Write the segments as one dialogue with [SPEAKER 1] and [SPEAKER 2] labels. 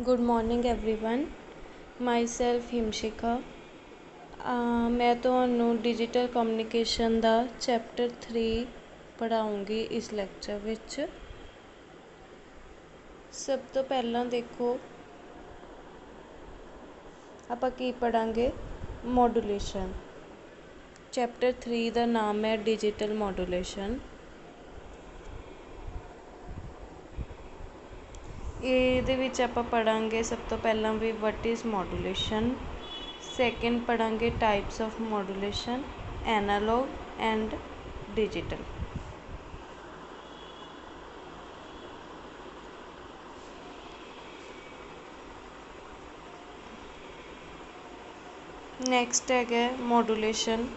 [SPEAKER 1] Good morning everyone. Myself Himshikha. मैं तुहानू digital communication का चैप्टर 3 पढ़ाऊँगी इस लैक्चर विच। सब तो पहला देखो आपां की पढ़ांगे, मॉड्यूलेशन। चैप्टर 3 का नाम है डिजिटल मॉड्यूलेशन। ਇਹਦੇ ਵਿੱਚ ਆਪਾਂ ਪੜਾਂਗੇ सब तो पहला भी वट इज़ मॉड्यूलेशन। सैकेंड पढ़ांगे types of modulation, analog and digital. Next है मॉड्यूलेशन।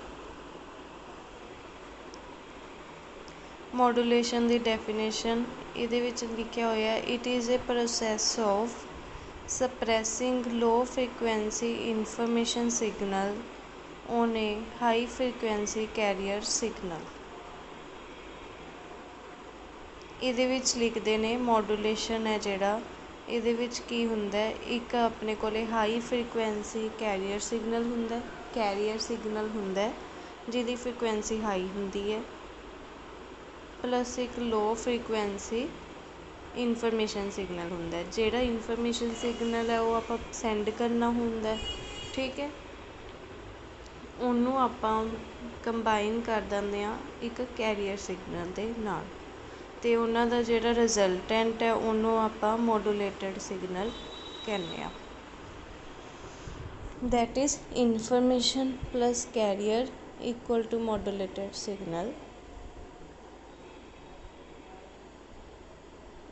[SPEAKER 1] मॉड्यूलेशन की डेफिनेशन ये लिखा होया, it is a process of suppressing low frequency information signal on a high frequency carrier signal. ये लिखते हैं मॉड्यूलेशन है जोड़ा ये की हुंदा, एक अपने को हाई फ्रीकुएंसी कैरियर सिग्नल हुंदा, कैरियर सिग्नल हुंदा जिहदी फ्रीकुएंसी हाई हुंदी है, प्लस एक लो फ्रीकुएंसी इनफॉर्मेशन सिग्नल हुंदा है। जिहड़ा इनफॉर्मेशन सिग्नल है वो आपां सेंड करना हुंदा है, ठीक है। उन्होंने आपां कंबाइन कर दिंदे आ एक कैरियर सिग्नल दे नाल, ते उन्हां दा जिहड़ा रिजल्टेंट है उन्होंने आपां मॉड्यूलेटेड सिग्नल कहने आ। That is information plus carrier equal to modulated signal.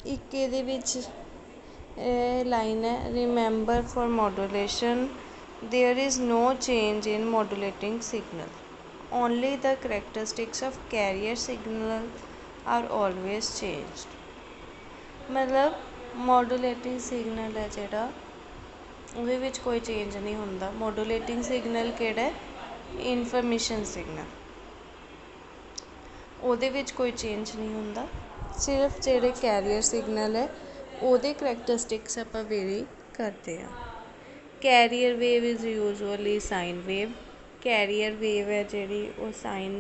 [SPEAKER 1] एक ये लाइन है, remember for modulation there is no change in modulating signal, only the characteristics of carrier signal are always changed. मतलब modulating signal है जोड़ा उहदे विच कोई change नहीं होंदा। मॉड्यूलेटिंग सिग्नल किहड़ा है? इनफॉर्मेशन सिग्नल, उहदे विच कोई चेंज नहीं होंदा। सिर्फ जिहड़े कैरियर सिग्नल है उहदे करैक्टरिस्टिक्स आपां वेरी करते हैं। Carrier wave is usually sine wave. Carrier wave है जिहड़ी वो साइन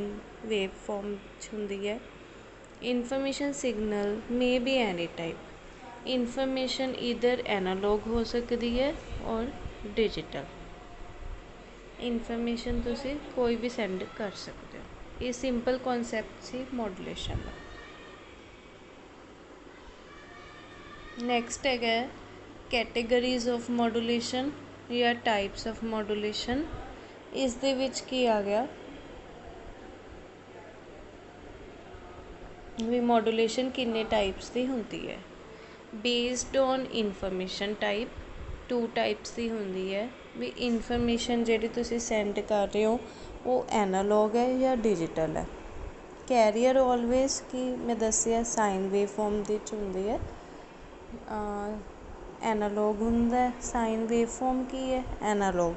[SPEAKER 1] वेव फॉर्म च हुंदी है। Information signal may be any type. Information इधर एनालॉग हो सकती है और डिजिटल। इनफॉर्मेशन तुसीं कोई भी सेंड कर सकते हो। ये सिंपल कॉन्सैप्ट सी मॉड्यूलेशन का। नैक्सट है कैटेगरीज ऑफ मॉड्यूलेशन या टाइप्स ऑफ मॉड्यूलेशन। इस दे विच की आ गया भी मॉड्यूलेशन किन्ने टाइप्स की होंदी है। Based on information type, 2 types की होंदी है भी इनफॉर्मेशन जिहड़ी तुसीं सेंड कर रहे हो वो एनालॉग है या डिजिटल है। कैरियर ऑलवेज की मैं दसिया साइन वेव फॉर्म दी हुंदी है, एनालॉग हुंदा। साइन वेव फॉर्म की है? एनालॉग,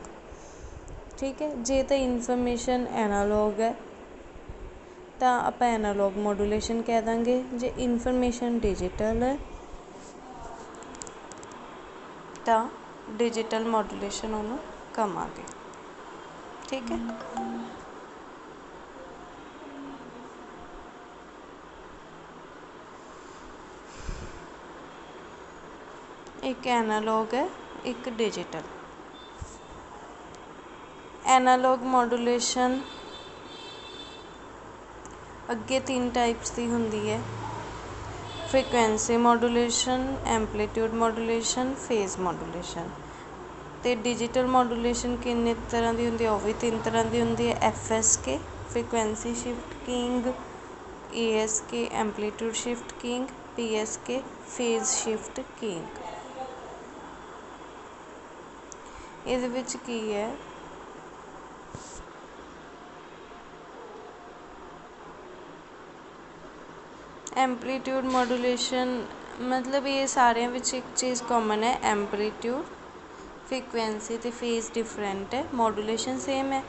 [SPEAKER 1] ठीक है। जे तो इनफॉर्मेशन एनालॉग है तो आप एनालॉग मॉड्यूलेशन कह देंगे। जे इनफॉर्मेशन डिजिटल है तो डिजिटल मॉड्यूलेशन उन्होंने कहांगे, ठीक है। एक एनालॉग है, एक डिजिटल। एनालॉग मॉड्यूलेशन अगे 3 टाइप्स की होंदी है, frequency modulation, amplitude modulation, phase modulation. तो डिजिटल मॉड्यूलेशन किन्ने तरह की होंदी है? वो भी 3 तरह की होंदी है। FSK frequency shift keying, ASK amplitude shift keying, PSK phase shift keying. ਇਹਦੇ ਵਿੱਚ ਕੀ है, एम्पलीट्यूड मॉड्यूलेशन मतलब ये सारे विच एक चीज़ कॉमन है, एम्पलीट्यूड फ्रीकुएंसी तो फेज डिफरेंट है, मॉड्यूलेशन सेम है।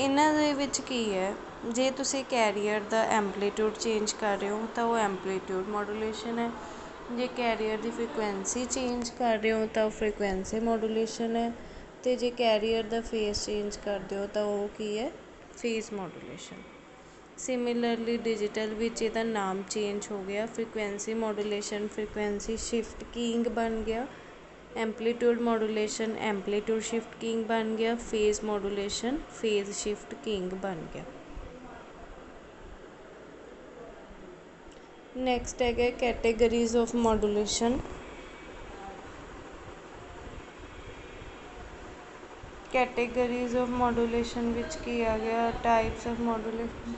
[SPEAKER 1] इन्हां दे विच की है, जे तुसीं कैरियर दा एम्पलीट्यूड चेंज कर रहे हो तो वो एम्पलीट्यूड मॉड्यूलेशन है, जे कैरियर की फ्रीकुएंसी चेंज कर रहे हो तो फ्रीकुएंसी मॉड्यूलेशन है, तो जे कैरियर का फेस चेंज करते हो तो वो की है फेस मॉड्यूलेशन। सिमिलरली डिजिटल विच इहदा नाम चेंज हो गया, frequency modulation frequency shift keying बन गया, amplitude modulation amplitude shift keying बन गया, phase modulation phase shift keying बन गया। नैक्सट है categories of modulation. Categories of modulation विच की आ गया types of modulation.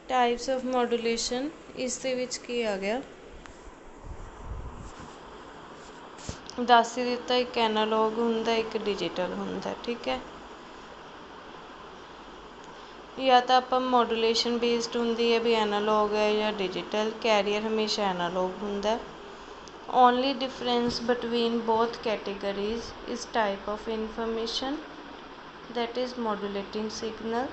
[SPEAKER 1] Types of modulation इस दे विच की आ गया, दस ही दिता, एक एनालॉग हुंदा एक डिजिटल हुंदा, ठीक है। या तो आप मॉड्यूलेशन बेस्ड होंगी है भी एनालॉग है या डिजिटल, कैरियर हमेशा एनालॉग हुंदा। Only difference between both categories is type of information that is modulating signal.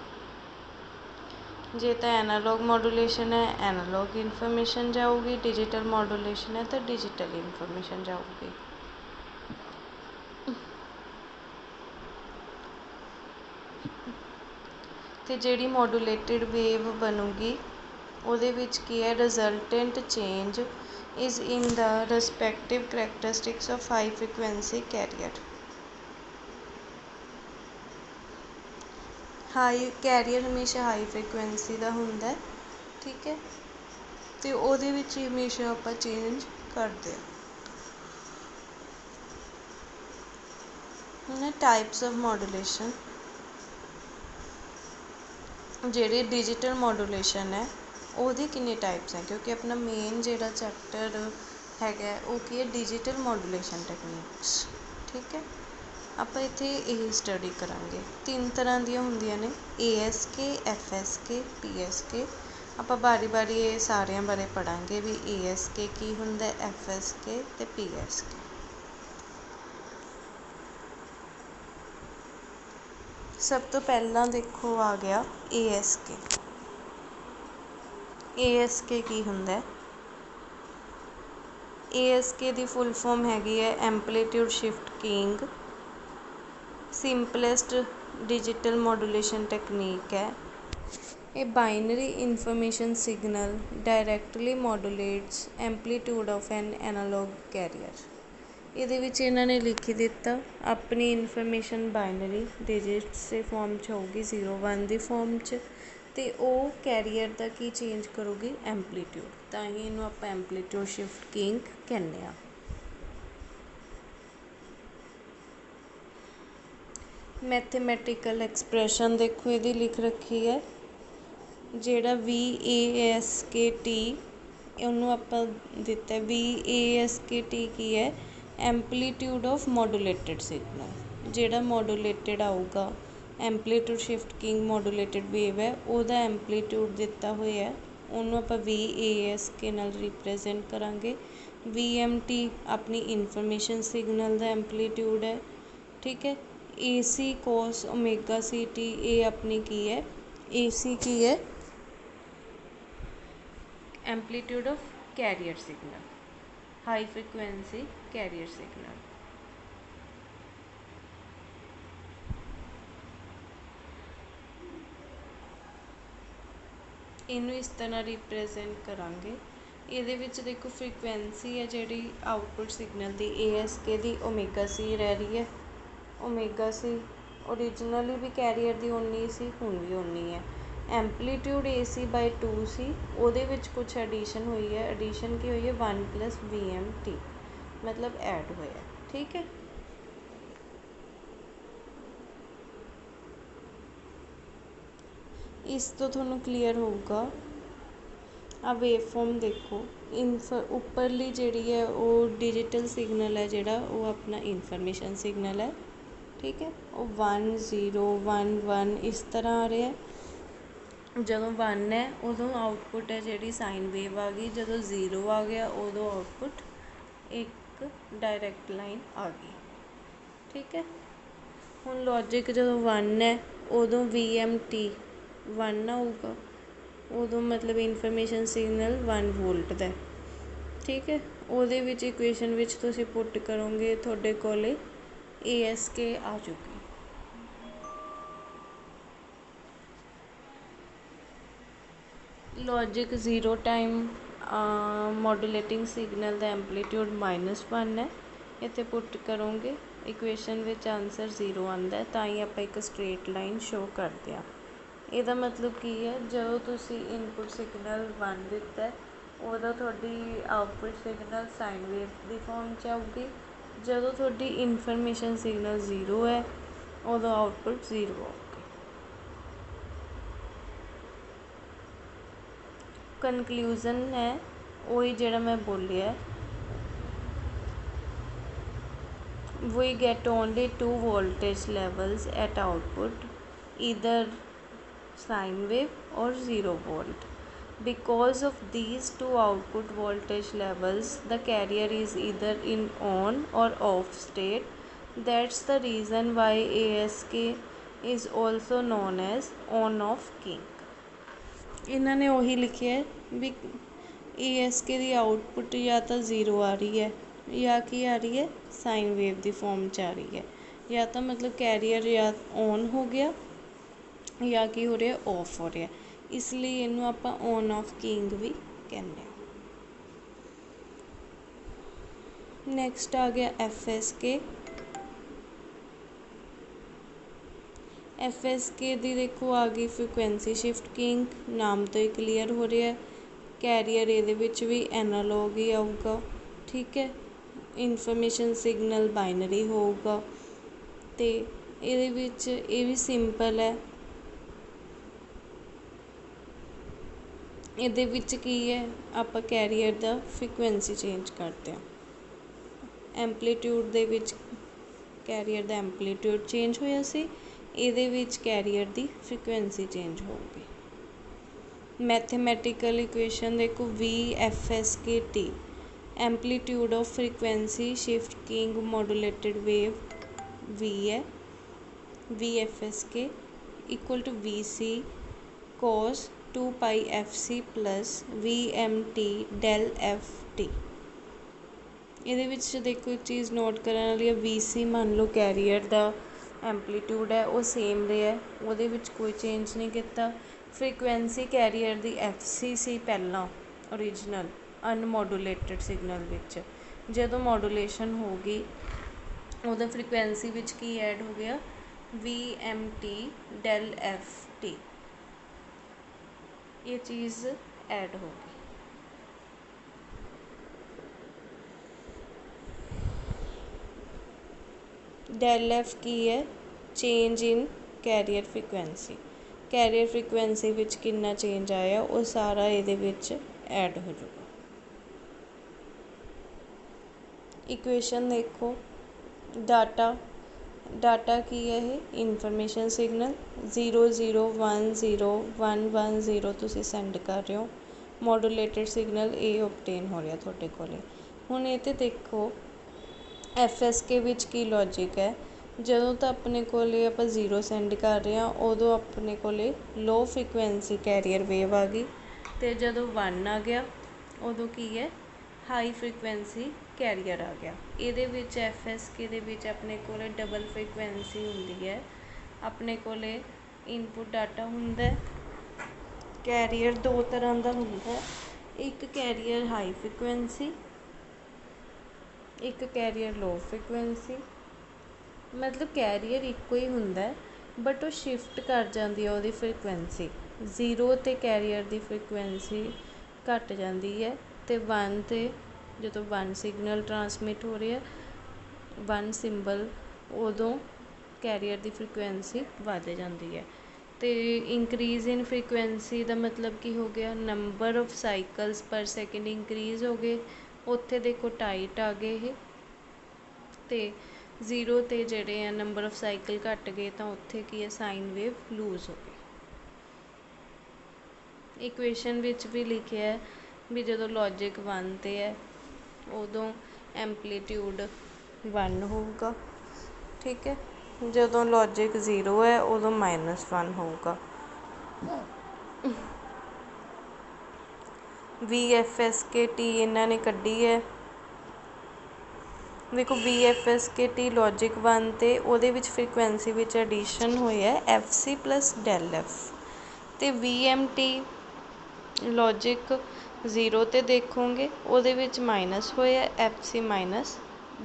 [SPEAKER 1] जे तो एनालॉग मॉड्यूलेशन है एनालॉग इनफॉर्मेशन जाऊगी, डिजिटल मॉड्यूलेशन है तो डिजिटल इनफॉर्मेशन जाऊगी। तो जिहड़ी मॉड्यूलेटिड वेव बनूगी उहदे विच की है resultant change is in the respective characteristics of high frequency carrier. High carrier हमेशा हाई फ्रीकुएंसी का हुंदा है, ठीक है, तो उहदे विच हमेशा आपां चेंज करते हैं। टाइप्स ऑफ मॉड्यूलेशन, जिहड़ी डिजिटल मॉड्यूलेशन है ਉਹਦੇ किन्ने टाइप्स हैं, क्योंकि अपना मेन जिहड़ा चैप्टर हैगा वो की है डिजिटल मॉड्यूलेशन टैकनीक्स, ठीक है। ਆਪਾਂ ਇੱਥੇ ਇਹ ਸਟੱਡੀ ਕਰਾਂਗੇ। तीन तरह ਦੀਆਂ ਹੁੰਦੀਆਂ ਨੇ, ASK FSK PSK। ਆਪਾਂ ਬਾਰੀ ਬਾਰੀ ਇਹ ਸਾਰਿਆਂ ਬਾਰੇ ਪੜਾਂਗੇ ਵੀ ASK ਕੀ ਹੁੰਦਾ, FSK ਤੇ PSK। सब तो पहला देखो आ गया ASK। ASK की हुंदा, ASK दी फुल फॉर्म हैगी है amplitude shift keying, simplest digital modulation technique है। ये binary information signal directly modulates amplitude of an analog carrier. ਇਹਦੇ ਵਿੱਚ ਇਹਨਾਂ ਨੇ लिखी दिता अपनी इनफॉर्मेशन बाइनरी डिजिट्स के फॉर्म च होगी 0 1 की फॉर्म च, तो वो कैरियर का की चेंज करूगी एम्पलीट्यूड, तो ही इनू आप एम्पलीट्यूड शिफ्ट कीइंग कहने आ। मैथेमैटिकल एक्सप्रैशन देखो ये लिख रखी है, जिहड़ा VASKT उन्होंने आप दिता VASKT की है एम्पलीट्यूड ऑफ मॉड्यूलेटेड सिग्नल। जिहड़ा मॉड्यूलेटेड आऊगा amplitude shift keying modulated wave है वह एम्पलीट्यूड दिता हुआ है, उन्होंने आप VASK नाल रिप्रजेंट करांगे। VMT अपनी इनफॉर्मेशन सिग्नल का एम्पलीट्यूड है, ठीक है। AC cos ओमेगा CT ये अपनी की है AC की है amplitude of carrier signal, high frequency carrier signal. इनू इस तरह रिप्रजेंट करांगे। ये देखो फ्रीकुएंसी है जिहड़ी आउटपुट सिग्नल की ASK की ओमेगा C रह रही है। ओमेगा C ओरिजिनली भी कैरियर की उन्नी सी, हुण भी उन्नी है। एम्पलीट्यूड AC/2 सी, उहदे विच कुछ एडिशन हुई है, एडिशन की हुई है 1 + VMT, मतलब ऐड होया, ठीक है। इस तो थोड़ा क्लीयर होगा। आ वेव फॉर्म देखो, उपरली जिहड़ी है वो डिजिटल सिग्नल है, जिहड़ा वो अपना इनफॉर्मेशन सिग्नल है, ठीक है। वो 1 0 1 1 इस तरह आ रहा है। ਜਦੋਂ 1 ਹੈ ਉਦੋਂ ਆਊਟਪੁੱਟ ਹੈ ਜਿਹੜੀ ਸਾਈਨ ਵੇਵ ਆ ਗਈ, ਜਦੋਂ 0 ਆ ਗਿਆ ਉਦੋਂ ਆਊਟਪੁੱਟ ਇੱਕ ਡਾਇਰੈਕਟ ਲਾਈਨ ਆ ਗਈ। ਠੀਕ ਹੈ। ਹੁਣ ਲੌਜਿਕ ਜਦੋਂ 1 ਹੈ ਉਦੋਂ VMT 1 ਆਊਗਾ, ਉਦੋਂ ਮਤਲਬ ਇਨਫੋਰਮੇਸ਼ਨ ਸਿਗਨਲ 1 ਵੋਲਟ ਦਾ। ਠੀਕ ਹੈ। ਉਹਦੇ ਵਿੱਚ ਇਕੁਏਸ਼ਨ ਵਿੱਚ ਤੁਸੀਂ ਪੁੱਟ ਕਰੋਗੇ, ਤੁਹਾਡੇ ਕੋਲ ASK ਆ ਜੂਗੀ। ਲੌਜਿਕ 0 ਟਾਈਮ ਮੋਡੂਲੇਟਿੰਗ ਸਿਗਨਲ ਦਾ ਐਂਪਲੀਟਿਊਡ -1 ਹੈ। ਇੱਥੇ ਪੁੱਟ ਕਰੋਗੇ, ਇਕੁਏਸ਼ਨ ਵਿੱਚ ਆਨਸਰ 0 ਆਉਂਦਾ, ਤਾਂ ਹੀ ਆਪਾਂ ਇੱਕ ਸਟ੍ਰੇਟ ਲਾਈਨ ਸ਼ੋਅ ਕਰਦੇ ਹਾਂ। ਇਹਦਾ ਮਤਲਬ ਕੀ ਹੈ, ਜਦੋਂ ਤੁਸੀਂ ਇਨਪੁੱਟ ਸਿਗਨਲ 1 ਦਿੱਤਾ ਉਦੋਂ ਤੁਹਾਡੀ ਆਊਟਪੁੱਟ ਸਿਗਨਲ ਸਾਈਨ ਵੇਵ ਦੀ ਫੋਰਮ 'ਚ ਆਊਗੀ। ਜਦੋਂ ਤੁਹਾਡੀ ਇਨਫੋਰਮੇਸ਼ਨ ਸਿਗਨਲ 0 ਹੈ ਉਦੋਂ ਆਊਟਪੁੱਟ 0 ਆਊਗੀ। ਕਨਕਲੂਜ਼ਨ ਹੈ ਉਹੀ ਜਿਹੜਾ ਮੈਂ ਬੋਲਿਆ, we get only two voltage levels at output, either sine wave or 0 volt. Because of these two output voltage levels, the carrier is either in on or off state. That's the reason why ASK is also known as on-off kink. ਇਹਨਾਂ ਨੇ ਉਹੀ ਲਿਖਿਆ ਵੀ ASK ਦੀ output ਜਾਂ ਤਾਂ 0 ਆ ਰਹੀ ਹੈ ਜਾਂ ਕੀ ਆ ਰਹੀ ਹੈ, ਸਾਈਨ ਵੇਵ ਦੀ ਫੋਰਮ 'ਚ ਆ ਰਹੀ ਹੈ। ਜਾਂ ਤਾਂ ਮਤਲਬ ਕੈਰੀਅਰ ਜਾਂ ਔਨ ਹੋ ਗਿਆ ਜਾਂ ਕੀ ਹੋ ਰਿਹਾ, ਔਫ ਹੋ ਰਿਹਾ। ਇਸ ਲਈ ਇਹਨੂੰ ਆਪਾਂ ਔਨ ਆਫ ਕਿੰਗ ਵੀ ਕਹਿੰਦੇ ਹਾਂ। ਨੈਕਸਟ ਆ ਗਿਆ FSK। FSK ਦੀ ਦੇਖੋ ਆ ਗਈ ਫ੍ਰੀਕੁਐਂਸੀ ਸ਼ਿਫਟ ਕਿੰਗ, ਨਾਮ ਤੋਂ ਹੀ ਕਲੀਅਰ ਹੋ ਰਿਹਾ। ਕੈਰੀਅਰ ਇਹਦੇ ਵਿੱਚ ਵੀ ਐਨਾਲੋਗ ਹੀ ਆਊਗਾ। ਠੀਕ ਹੈ। ਇਨਫੋਰਮੇਸ਼ਨ ਸਿਗਨਲ ਬਾਈਨਰੀ ਹੋਊਗਾ ਅਤੇ ਇਹਦੇ ਵਿੱਚ ਇਹ ਵੀ ਸਿੰਪਲ ਹੈ। ਇਹਦੇ ਵਿੱਚ ਕੀ ਹੈ, ਆਪਾਂ ਕੈਰੀਅਰ ਦਾ ਫ੍ਰੀਕੁਐਂਸੀ ਚੇਂਜ ਕਰਦੇ ਹਾਂ। ਐਂਪਲੀਟਿਊਡ ਦੇ ਵਿੱਚ ਕੈਰੀਅਰ ਦਾ ਐਂਪਲੀਟਿਊਡ ਚੇਂਜ ਹੋਇਆ ਸੀ, ਇਹਦੇ ਵਿੱਚ ਕੈਰੀਅਰ ਦੀ ਫ੍ਰੀਕੁਐਂਸੀ ਚੇਂਜ ਹੋਊਗੀ। ਮੈਥੇਮੈਟੀਕਲ ਇਕੁਏਸ਼ਨ ਦੇਖੋ, VFSKT amplitude of frequency shift keying modulated wave V ਹੈ। VFSK equal to VC cos 2πfc plus VMT del FT। ਇਹਦੇ ਵਿੱਚ ਦੇਖੋ ਇੱਕ ਚੀਜ਼ ਨੋਟ ਕਰਨ ਵਾਲੀ ਹੈ, VC ਮੰਨ ਲਓ ਕੈਰੀਅਰ ਦਾ ਐਂਪਲੀਟਿਊਡ ਹੈ, ਉਹ ਸੇਮ ਰਿਹਾ, ਉਹਦੇ ਵਿੱਚ ਕੋਈ ਚੇਂਜ ਨਹੀਂ ਕੀਤਾ। ਫ੍ਰੀਕੁਐਂਸੀ ਕੈਰੀਅਰ ਦੀ FC ਸੀ ਪਹਿਲਾਂ ਓਰੀਜਨਲ ਅਨਮੋਡੂਲੇਟਡ ਸਿਗਨਲ ਵਿੱਚ। ਜਦੋਂ ਮੋਡੂਲੇਸ਼ਨ ਹੋ ਗਈ ਉਦੋਂ ਫ੍ਰੀਕੁਐਂਸੀ ਵਿੱਚ ਕੀ ਐਡ ਹੋ ਗਿਆ, VMT del FT। ਇਹ ਚੀਜ਼ ਐਡ ਹੋ ਗਈ। del F ਕੀ ਹੈ, change in carrier frequency. Carrier frequency ਵਿੱਚ ਕਿੰਨਾ ਚੇਂਜ ਆਇਆ ਉਹ ਸਾਰਾ ਇਹਦੇ ਵਿੱਚ ਐਡ ਹੋ ਜਾਊਗਾ। ਇਕੁਏਸ਼ਨ ਦੇਖੋ, ਡਾਟਾ ਕੀ ਹੈ, ਇਹ ਇਨਫੋਰਮੇਸ਼ਨ ਸਿਗਨਲ 0 0 1 0 1 1 0 ਤੁਸੀਂ ਸੈਂਡ ਕਰ ਰਹੇ ਹੋ। ਮੋਡੂਲੇਟਡ ਸਿਗਨਲ ਇਹ ਓਬਟੇਨ ਹੋ ਰਿਹਾ ਤੁਹਾਡੇ ਕੋਲ। ਹੁਣ ਇਹ 'ਤੇ ਦੇਖੋ FSK ਵਿੱਚ ਕੀ ਲੌਜਿਕ ਹੈ, ਜਦੋਂ ਤਾਂ ਆਪਣੇ ਕੋਲ ਆਪਾਂ 0 ਸੈਂਡ ਕਰ ਰਹੇ ਹਾਂ ਉਦੋਂ ਆਪਣੇ ਕੋਲ ਲੋ ਫ੍ਰੀਕੁਐਂਸੀ ਕੈਰੀਅਰ ਵੇਵ ਆ ਗਈ, ਅਤੇ ਜਦੋਂ 1 ਆ ਗਿਆ ਉਦੋਂ ਕੀ ਹੈ, ਹਾਈ ਫ੍ਰੀਕੁਐਂਸੀ ਕੈਰੀਅਰ ਆ ਗਿਆ। ਇਹਦੇ ਵਿੱਚ FSK ਦੇ ਵਿੱਚ ਆਪਣੇ ਕੋਲ ਡਬਲ ਫ੍ਰੀਕੁਐਂਸੀ ਹੁੰਦੀ ਹੈ। ਆਪਣੇ ਕੋਲ ਇਨਪੁੱਟ ਡਾਟਾ ਹੁੰਦਾ, ਕੈਰੀਅਰ ਦੋ ਤਰ੍ਹਾਂ ਦਾ ਹੁੰਦਾ, ਇੱਕ ਕੈਰੀਅਰ ਹਾਈ ਫ੍ਰੀਕੁਐਂਸੀ, ਇੱਕ ਕੈਰੀਅਰ ਲੋ ਫ੍ਰੀਕੁਐਂਸੀ। ਮਤਲਬ ਕੈਰੀਅਰ ਇੱਕੋ ਹੀ ਹੁੰਦਾ ਬਟ ਉਹ ਸ਼ਿਫਟ ਕਰ ਜਾਂਦੀ ਹੈ ਉਹਦੀ ਫ੍ਰੀਕੁਐਂਸੀ। 0 'ਤੇ ਕੈਰੀਅਰ ਦੀ ਫ੍ਰੀਕੁਐਂਸੀ ਘੱਟ ਜਾਂਦੀ ਹੈ ਅਤੇ 1 'ਤੇ ਜਦੋਂ 1 ਸਿਗਨਲ ਟਰਾਂਸਮਿਟ ਹੋ ਰਿਹਾ 1 ਸਿੰਬਲ, ਉਦੋਂ ਕੈਰੀਅਰ ਦੀ ਫ੍ਰੀਕੁਐਂਸੀ ਵੱਧ ਜਾਂਦੀ ਹੈ। ਅਤੇ ਇੰਕਰੀਜ਼ ਇਨ ਫ੍ਰੀਕੁਐਂਸੀ ਦਾ ਮਤਲਬ ਕੀ ਹੋ ਗਿਆ, ਨੰਬਰ ਆਫ ਸਾਈਕਲਸ ਪਰ ਸੈਕਿੰਡ ਇੰਕਰੀਜ਼ ਹੋ ਗਏ। ਉੱਥੇ ਦੇਖੋ ਟਾਈਟ ਆ ਗਏ ਇਹ, ਅਤੇ 0 'ਤੇ ਜਿਹੜੇ ਆ ਨੰਬਰ ਆਫ ਸਾਈਕਲ ਘੱਟ ਗਏ ਤਾਂ ਉੱਥੇ ਕੀ ਹੈ, ਸਾਈਨ ਵੇਵ ਲੂਜ਼ ਹੋ ਗਈ। इक्वेशन विच भी लिखिया है भी जदों लॉजिक 1 ते है उदों एंपलीट्यूड 1 होगा, ठीक है। जदों लॉजिक 0 है उदों -1 होगा। VFSK T इन्हां ने कड्ढी है। देखो VFSK T लॉजिक 1 ते उहदे विच फ्रीकुएंसी विच एडिशन होई है FC प्लस डेल एफ, ते VMT लॉजिक 0 ते देखोगे उहदे विच माइनस होया FC minus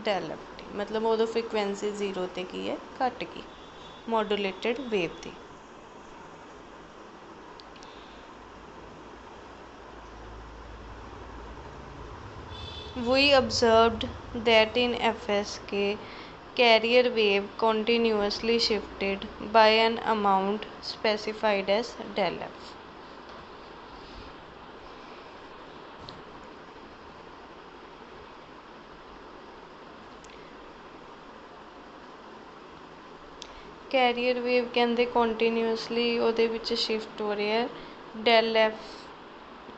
[SPEAKER 1] del F T, मतलब उदों फ्रीकुएंसी 0 ते की है घट गई मॉड्यूलेटेड वेव दी। We observed that in FSK, carrier wave continuously shifted by an amount specified as del f. Carrier wave कहते कंटिन्यूअसली ਉਹਦੇ ਵਿੱਚ शिफ्ट हो रहा है। डेल एफ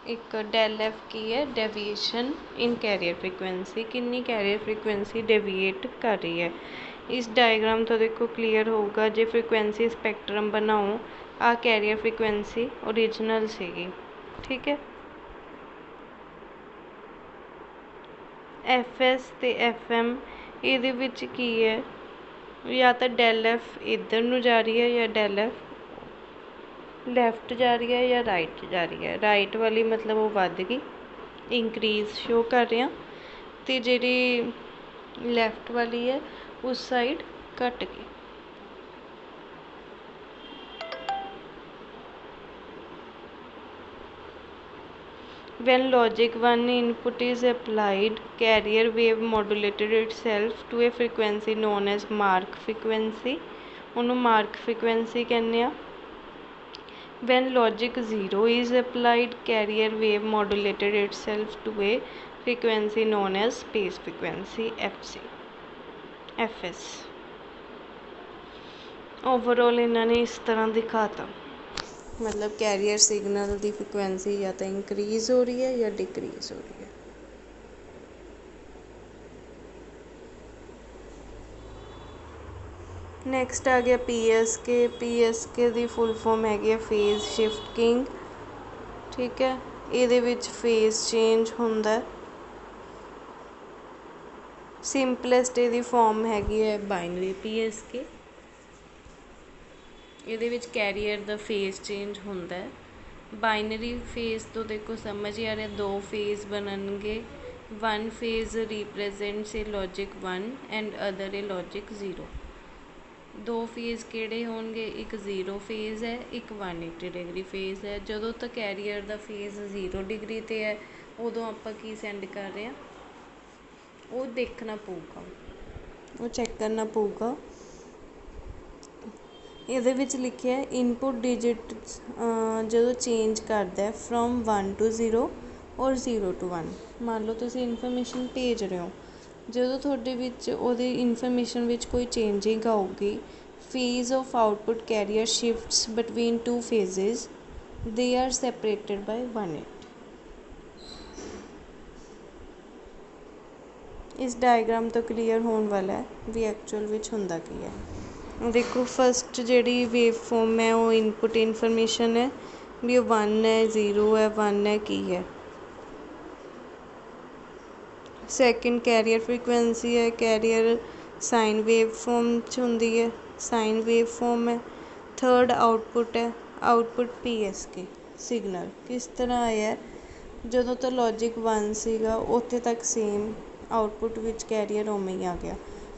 [SPEAKER 1] एक डेल एफ की है डेविएशन इन कैरियर फ्रीकुएंसी, कितनी कैरियर फ्रीकुएंसी डेविएट कर रही है। इस डायग्राम तो देखो क्लीयर होगा जे फ्रीकुएंसी स्पैक्ट्रम बनाओ आ कैरियर फ्रीकुएंसी ओरिजिनल सीगी, ठीक है। एफ एस ते एफ एम ਇਹਦੇ ਵਿੱਚ ਕੀ है या तो डेल एफ इधर नूं जा रही है या डेल एफ लैफ्ट जा रही है या राइट जा रही है। राइट वाली मतलब वो वध गई इंक्रीज शो कर रहे हैं, तो जी लैफ्ट वाली है उस साइड घट गई। When logic 1 input is applied, carrier wave modulated itself to a frequency known as mark frequency. उन्होंने mark frequency कहने आ। When logic 0 is applied, carrier wave modulated itself to a frequency known as space frequency FC, FS. Overall इन्होंने इस तरह दिखाता, मतलब carrier signal की frequency या तो इंक्रीज हो रही है या डिक्रीज हो रही है। नैक्सट आ गया PSK। PSK की फुल फॉर्म हैगी फेज शिफ्ट किंग, ठीक है। ये फेज चेंज होंदा, सिंपलेस्ट ये फॉर्म हैगी है बाइनरी PSK। ये कैरियर दा फेज चेंज होंदा है। बाइनरी फेज तो देखो समझ ही आ रहा, दो फेज बननगे, one phase represents a logic 1 and other a logic 0। दो फेज किहड़े होणगे, एक 0 फेज है एक 180 डिग्री फेज है। जदों तक कैरियर दा फेज 0 डिग्री ते है उदों आपां की सेंड कर रहे हैं वो देखना पऊगा, वो चैक करना पऊगा। ਇਹਦੇ ਵਿੱਚ ਲਿਖਿਆ ਇਨਪੁਟ ਡਿਜਿਟ ਜਦੋਂ ਚੇਂਜ ਕਰਦਾ ਫਰੋਮ 1 to 0 ਔਰ 0 to 1। ਮੰਨ ਲਓ ਤੁਸੀਂ ਇਨਫੋਰਮੇਸ਼ਨ ਭੇਜ ਰਹੇ ਹੋ, ਜਦੋਂ ਤੁਹਾਡੇ ਵਿੱਚ ਉਹਦੀ ਇਨਫੋਰਮੇਸ਼ਨ ਵਿੱਚ ਕੋਈ ਚੇਂਜਿੰਗ ਆਊਗੀ, phase of output carrier shifts between two phases, they are separated ਬਾਈ 180। इस डायग्राम तो क्लीयर होने वाला है भी एक्चुअल विच हुंदा की है। देखो फस्ट जी वेव फॉर्म है वो इनपुट इनफॉर्मेशन है भी 1 है 0 है 1 है की है। सैकेंड कैरियर फ्रीकुएंसी है, कैरियर साइन वेव फॉर्म च हुंदी है, साइन वेव फॉर्म है। थर्ड आउटपुट है, आउटपुट PSK सिग्नल किस तरह आया जदों तो लॉजिक 1 सीगा उत्थे तक सेम आउटपुट विच कैरियर उवें ही आ गया।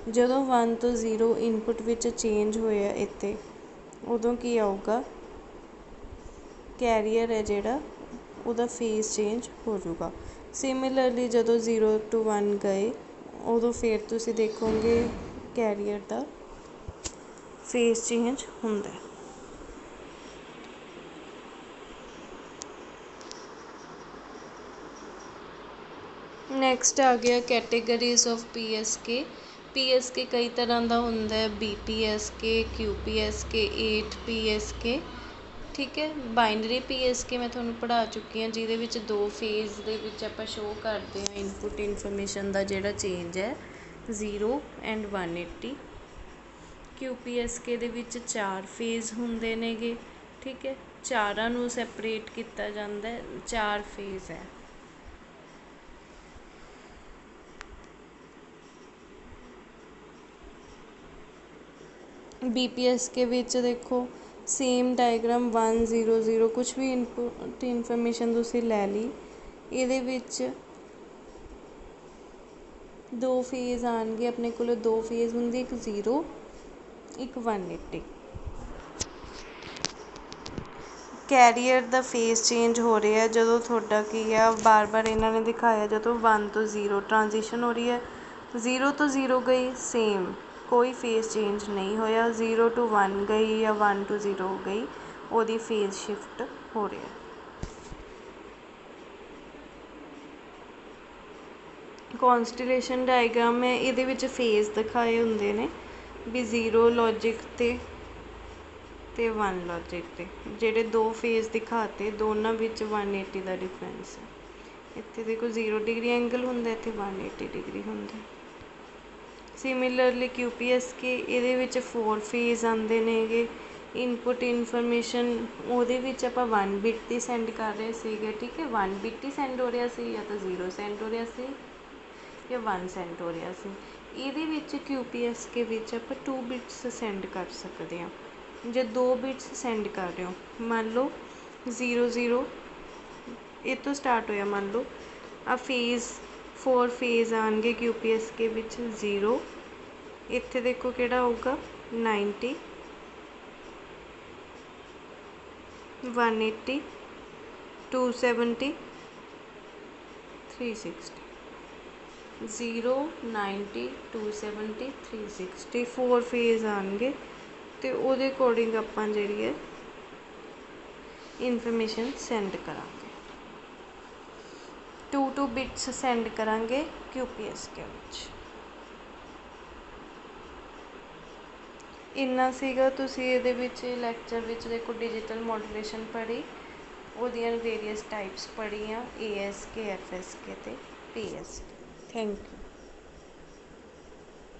[SPEAKER 1] जदों 1 तो 0 इनपुट विच चेंज होया इत्थे उदों की आऊगा, कैरियर है जिहड़ा उहदा फेज चेंज हो जाऊगा। सिमिलरली जदों 0 to 1 गए उदों फिर तुसीं देखोगे कैरियर दा फेज चेंज हुंदा है। नैक्सट आ गया कैटेगरीज ऑफ PSK। PSK कई तरह का होंदा है, BPSK, QPSK, 8 PSK, ठीक है। बाइनरी PSK मैं ਤੁਹਾਨੂੰ पढ़ा चुकी हाँ, ਜਿਹਦੇ ਵਿੱਚ 2 फेज़ ਦੇ ਵਿੱਚ ਆਪਾਂ ਸ਼ੋ ਕਰਦੇ ਹਾਂ ਇਨਪੁਟ ਇਨਫੋਰਮੇਸ਼ਨ ਦਾ ਜਿਹੜਾ ਚੇਂਜ ਹੈ 0 ਐਂਡ 180। QPSK ਦੇ ਵਿੱਚ 4 ਫੇਜ਼ ਹੁੰਦੇ ਨੇਗੇ, ਠੀਕ ਹੈ। ਚਾਰਾਂ ਨੂੰ ਸੈਪਰੇਟ ਕੀਤਾ ਜਾਂਦਾ ਹੈ, 4 ਫੇਜ਼ ਹੈ। BPSK ਵਿੱਚ ਦੇਖੋ सेम डायग्राम 1 0 0 कुछ भी इनपुट इनफॉर्मेशन तुसी लै ली, ये विच 2 फेज़ आएंगे अपने को, 2 फेज़ होंगे, एक 0 एक 180। कैरियर दा फेज़ चेंज हो रहा है जो थोड़ा की है बार बार इन्होंने दिखाया जो 1 तो 0 ट्रांजिशन हो रही है, 0 तो 0 गई सेम कोई फेज़ चेंज नहीं होया, 0 to 1 गई या 1 to 0 हो गई, वो फेज़ शिफ्ट हो रहा है। कॉन्स्टलेशन डायग्राम है, ये फेज़ दिखाए होंगे ने भी 0 लॉजिक ते 1 लॉजिक ते जेडे 2 फेज़ दिखाते दोनों विच 180 का डिफरेंस है। इत्थे देखो 0 डिग्री एंगल होंगे, इत्थे 180 डिग्री होंगे। सिमिलरली QPSK ये 4 फेज़ आते नेगे, इनपुट इनफॉर्मेशन वो आप 1 बिट की सेंड कर रहे थे, ठीक है। 1 बिट ही सेंड हो रहा सी, या तो 0 सेंड हो रहा सी या 1 सेंड हो रहा सी। ये QPSK आप 2 बिट्स सेंड कर सकते हैं। जो 2 बिट्स सेंड कर रहे हो, मान लो 0 0 ये तो स्टार्ट होया, मान लो आ फेज़ 4 फेज़ आएंगे QPSK 0, इत्थे देखो किहड़ा होगा 90 180 270 360, 0 90 270 360 4 फेज़ आएंगे, तो वो अकॉर्डिंग आपां जिहड़ी है इनफॉर्मेशन सेंड करांगे। 2 बिट्स सेंड करांगे QPSK विच। इन्ना सीगा, तुसी इहदे विच लैक्चर विच देखो डिजिटल मॉड्यूलेशन पढ़ी, उहदियां वेरीअस टाइप्स पढ़ियां ASK FSK ते PSK। Thank you.